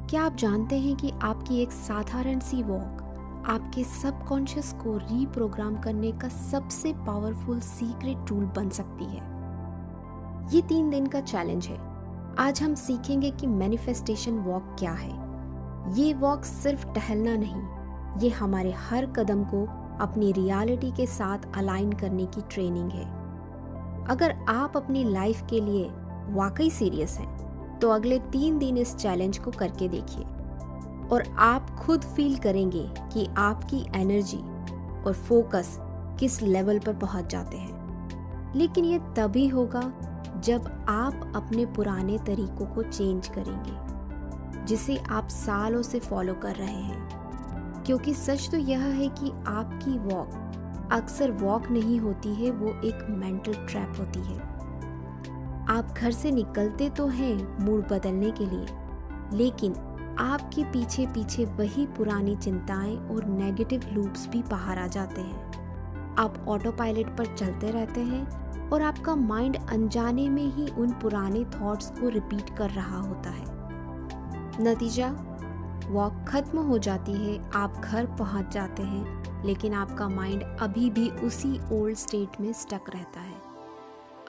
क्या आप जानते हैं कि आपकी एक साधारण सी वॉक आपके सबकॉन्शियस को रीप्रोग्राम करने का सबसे पावरफुल सीक्रेट टूल बन सकती है। ये 3 दिन का चैलेंज है। आज हम सीखेंगे कि मैनिफेस्टेशन वॉक क्या है। ये वॉक सिर्फ टहलना नहीं, ये हमारे हर कदम को अपनी रियलिटी के साथ अलाइन करने की ट्रेनिंग है। अगर आप अपनी लाइफ के लिए वाकई सीरियस हैं तो अगले 3 दिन इस चैलेंज को करके देखिए और आप खुद फील करेंगे कि आपकी एनर्जी और फोकस किस लेवल पर पहुंच जाते हैं। लेकिन ये तभी होगा जब आप अपने पुराने तरीकों को चेंज करेंगे जिसे आप सालों से फॉलो कर रहे हैं। क्योंकि सच तो यह है कि आपकी वॉक अक्सर वॉक नहीं होती है, वो एक मेंटल ट्रैप होती है। आप घर से निकलते तो हैं मूड बदलने के लिए, लेकिन आपके पीछे पीछे वही पुरानी चिंताएं और नेगेटिव लूप्स भी बाहर आ जाते हैं। आप ऑटो पायलट पर चलते रहते हैं और आपका माइंड अनजाने में ही उन पुराने थॉट्स को रिपीट कर रहा होता है। नतीजा, वॉक खत्म हो जाती है, आप घर पहुंच जाते हैं, लेकिन आपका माइंड अभी भी उसी ओल्ड स्टेट में स्टक रहता है।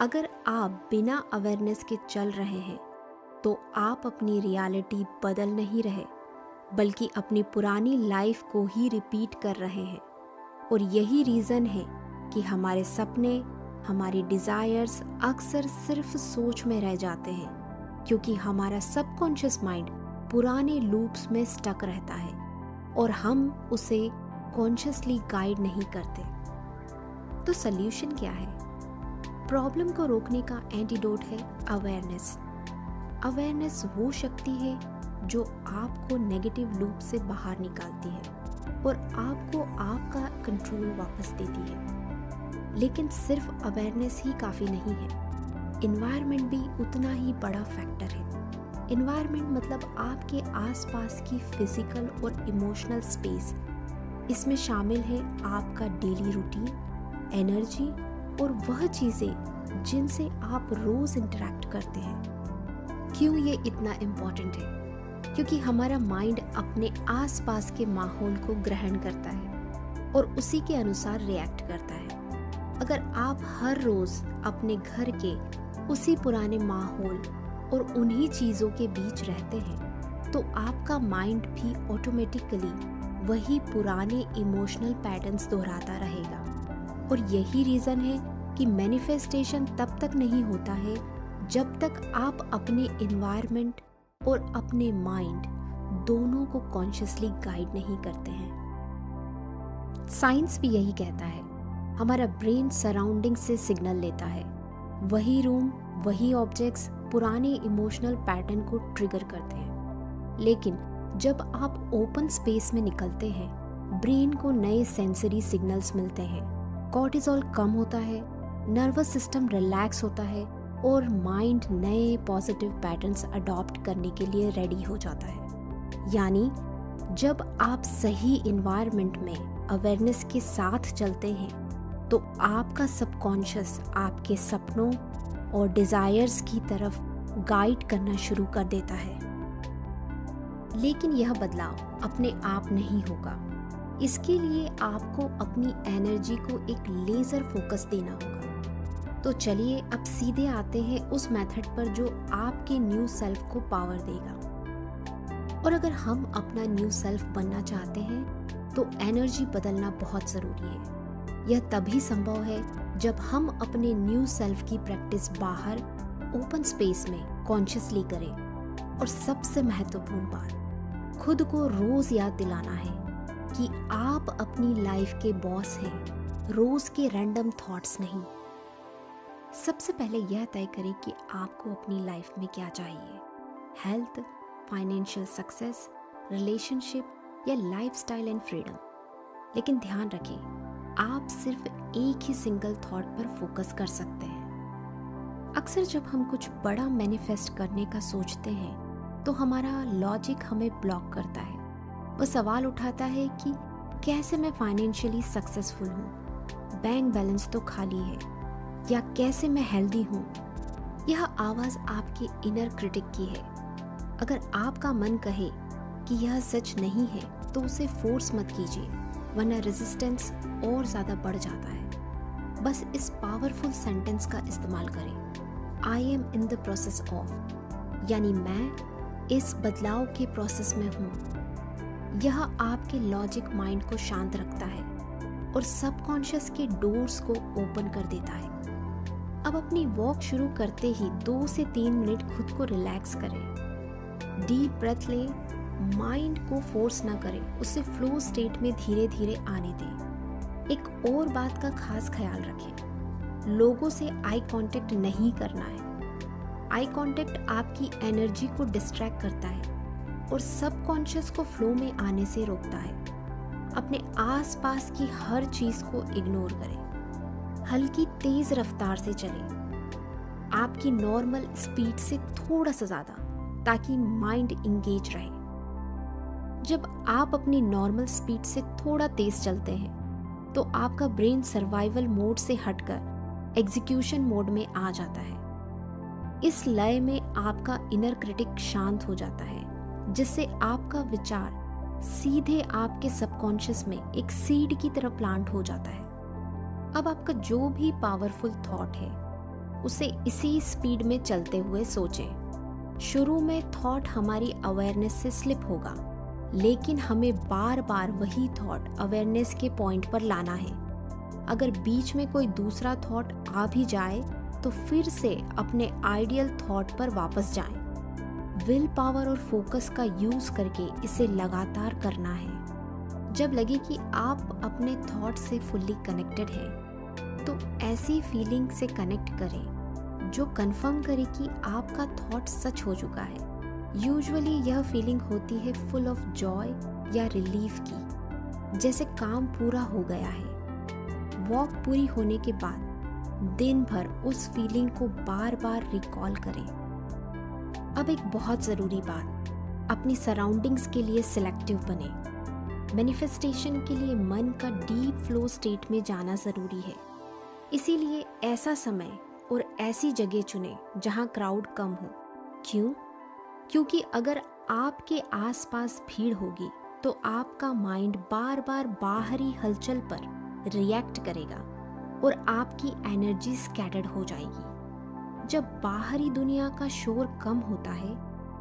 अगर आप बिना अवेयरनेस के चल रहे हैं तो आप अपनी रियलिटी बदल नहीं रहे, बल्कि अपनी पुरानी लाइफ को ही रिपीट कर रहे हैं। और यही रीज़न है कि हमारे सपने, हमारी डिज़ायर्स अक्सर सिर्फ सोच में रह जाते हैं, क्योंकि हमारा सबकॉन्शियस माइंड पुराने लूप्स में स्टक रहता है और हम उसे कॉन्शियसली गाइड नहीं करते। तो सल्यूशन क्या है? प्रॉब्लम को रोकने का एंटीडोट है अवेयरनेस। अवेयरनेस वो शक्ति है जो आपको नेगेटिव लूप से बाहर निकालती है और आपको आपका कंट्रोल वापस देती है। लेकिन सिर्फ अवेयरनेस ही काफ़ी नहीं है, एनवायरनमेंट भी उतना ही बड़ा फैक्टर है। एनवायरनमेंट मतलब आपके आसपास की फिजिकल और इमोशनल स्पेस। इसमें शामिल है आपका डेली रूटीन, एनर्जी और वह चीज़ें जिनसे आप रोज़ इंटरेक्ट करते हैं। क्यों ये इतना इम्पॉर्टेंट है? क्योंकि हमारा माइंड अपने आसपास के माहौल को ग्रहण करता है और उसी के अनुसार रिएक्ट करता है। अगर आप हर रोज़ अपने घर के उसी पुराने माहौल और उन्हीं चीज़ों के बीच रहते हैं तो आपका माइंड भी ऑटोमेटिकली वही पुराने इमोशनल पैटर्न्स दोहराता रहेगा। और यही रीज़न है कि मैनिफेस्टेशन तब तक नहीं होता है जब तक आप अपने एनवायरनमेंट और अपने माइंड दोनों को कॉन्शियसली गाइड नहीं करते हैं। साइंस भी यही कहता है। हमारा ब्रेन सराउंडिंग से सिग्नल लेता है। वही रूम, वही ऑब्जेक्ट्स पुराने इमोशनल पैटर्न को ट्रिगर करते हैं। लेकिन जब आप ओपन स्पेस में निकलते हैं, ब्रेन को नए सेंसरी सिग्नल्स मिलते हैं। कॉर्टिसोल कम होता है, नर्वस सिस्टम रिलैक्स होता है और माइंड नए पॉजिटिव पैटर्न्स अडॉप्ट करने के लिए रेडी हो जाता है। यानी जब आप सही एनवायरनमेंट में अवेयरनेस के साथ चलते हैं तो आपका सबकॉन्शियस आपके सपनों और डिज़ायर्स की तरफ गाइड करना शुरू कर देता है। लेकिन यह बदलाव अपने आप नहीं होगा। इसके लिए आपको अपनी एनर्जी को एक लेज़र फोकस देना होगा। तो चलिए अब सीधे आते हैं उस मेथड पर जो आपके न्यू सेल्फ को पावर देगा। और अगर हम अपना न्यू सेल्फ बनना चाहते हैं तो एनर्जी बदलना बहुत ज़रूरी है। यह तभी संभव है जब हम अपने न्यू सेल्फ की प्रैक्टिस बाहर ओपन स्पेस में कॉन्शियसली करें। और सबसे महत्वपूर्ण बात, खुद को रोज़ याद दिलाना है कि आप अपनी लाइफ के बॉस हैं, रोज के रैंडम थॉट्स नहीं। सबसे पहले यह तय करें कि आपको अपनी लाइफ में क्या चाहिए। हेल्थ, फाइनेंशियल सक्सेस, रिलेशनशिप या लाइफस्टाइल एंड फ्रीडम। लेकिन ध्यान रखें, आप सिर्फ एक ही सिंगल थॉट पर फोकस कर सकते हैं। अक्सर जब हम कुछ बड़ा मैनिफेस्ट करने का सोचते हैं तो हमारा लॉजिक हमें ब्लॉक करता है। वो सवाल उठाता है कि कैसे मैं फाइनेंशियली सक्सेसफुल हूँ, बैंक बैलेंस तो खाली है, या कैसे मैं हेल्दी हूँ। यह आवाज़ आपके इनर क्रिटिक की है। अगर आपका मन कहे कि यह सच नहीं है तो उसे फोर्स मत कीजिए, वरना रेजिस्टेंस और ज़्यादा बढ़ जाता है। बस इस पावरफुल सेंटेंस का इस्तेमाल करें, I am in the process of, यानी मैं इस बदलाव के प्रोसेस में हूँ। यह आपके लॉजिक माइंड को शांत रखता है और सबकॉन्शियस के डोर्स को ओपन कर देता है। अब अपनी वॉक शुरू करते ही 2 से 3 मिनट खुद को रिलैक्स करें। डीप ब्रेथ लें, माइंड को फोर्स ना करें, उसे फ्लो स्टेट में धीरे धीरे आने दें। एक और बात का खास ख्याल रखें, लोगों से आई कांटेक्ट नहीं करना है। आई कांटेक्ट आपकी एनर्जी को डिस्ट्रैक्ट करता है और सबकॉन्शियस को फ्लो में आने से रोकता है। अपने आसपास की हर चीज को इग्नोर करें, हल्की तेज रफ्तार से चलें, आपकी नॉर्मल स्पीड से थोड़ा सा ज्यादा, ताकि माइंड इंगेज रहे। जब आप अपनी नॉर्मल स्पीड से थोड़ा तेज चलते हैं तो आपका ब्रेन सर्वाइवल मोड से हटकर एग्जीक्यूशन मोड में आ जाता है। इस लय में आपका इनर क्रिटिक शांत हो जाता है, जिससे आपका विचार सीधे आपके सबकॉन्शियस में एक सीड की तरह प्लांट हो जाता है। अब आपका जो भी पावरफुल थॉट है उसे इसी स्पीड में चलते हुए सोचें। शुरू में थॉट हमारी अवेयरनेस से स्लिप होगा, लेकिन हमें बार बार वही थॉट अवेयरनेस के पॉइंट पर लाना है। अगर बीच में कोई दूसरा थॉट आ भी जाए तो फिर से अपने आइडियल थॉट पर वापस जाएं। विल पावर और फोकस का यूज करके इसे लगातार करना है। जब लगे कि आप अपने थॉट से फुल्ली कनेक्टेड हैं, तो ऐसी फीलिंग से कनेक्ट करें जो कंफर्म करे कि आपका थॉट सच हो चुका है। यूजुअली यह फीलिंग होती है फुल ऑफ जॉय या रिलीफ की, जैसे काम पूरा हो गया है। वॉक पूरी होने के बाद दिन भर उस फीलिंग को बार बार रिकॉल करें। अब एक बहुत ज़रूरी बात, अपनी सराउंडिंग्स के लिए सिलेक्टिव बने। मैनिफेस्टेशन के लिए मन का डीप फ्लो स्टेट में जाना ज़रूरी है, इसीलिए ऐसा समय और ऐसी जगह चुनें जहां क्राउड कम हो। क्यों? क्योंकि अगर आपके आसपास भीड़ होगी तो आपका माइंड बार बार बाहरी हलचल पर रिएक्ट करेगा और आपकी एनर्जी स्कैटर्ड हो जाएगी। जब बाहरी दुनिया का शोर कम होता है,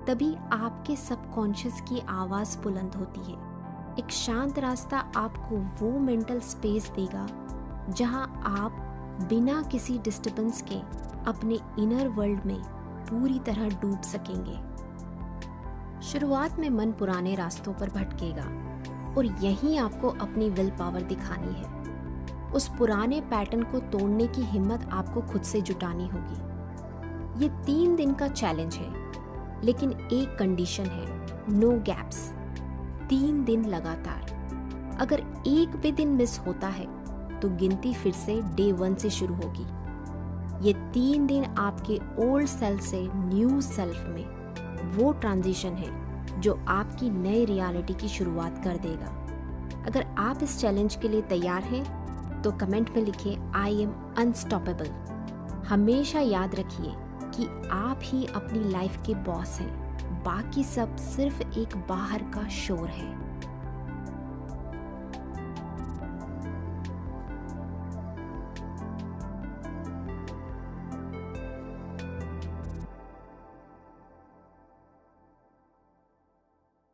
तभी आपके सबकॉन्शियस की आवाज़ बुलंद होती है। एक शांत रास्ता आपको वो मेंटल स्पेस देगा जहां आप बिना किसी डिस्टर्बेंस के अपने इनर वर्ल्ड में पूरी तरह डूब सकेंगे। शुरुआत में मन पुराने रास्तों पर भटकेगा और यहीं आपको अपनी विल पावर दिखानी है। उस पुराने पैटर्न को तोड़ने की हिम्मत आपको खुद से जुटानी होगी। ये 3 दिन का चैलेंज है, लेकिन एक कंडीशन है, नो गैप्स। 3 दिन लगातार। अगर एक भी दिन मिस होता है तो गिनती फिर से डे 1 से शुरू होगी। ये 3 दिन आपके ओल्ड सेल्फ से न्यू सेल्फ में वो ट्रांजिशन है जो आपकी नई रियलिटी की शुरुआत कर देगा। अगर आप इस चैलेंज के लिए तैयार हैं तो कमेंट में लिखें आई एम अनस्टॉपेबल। हमेशा याद रखिए कि आप ही अपनी लाइफ के बॉस हैं, बाकी सब सिर्फ एक बाहर का शोर है।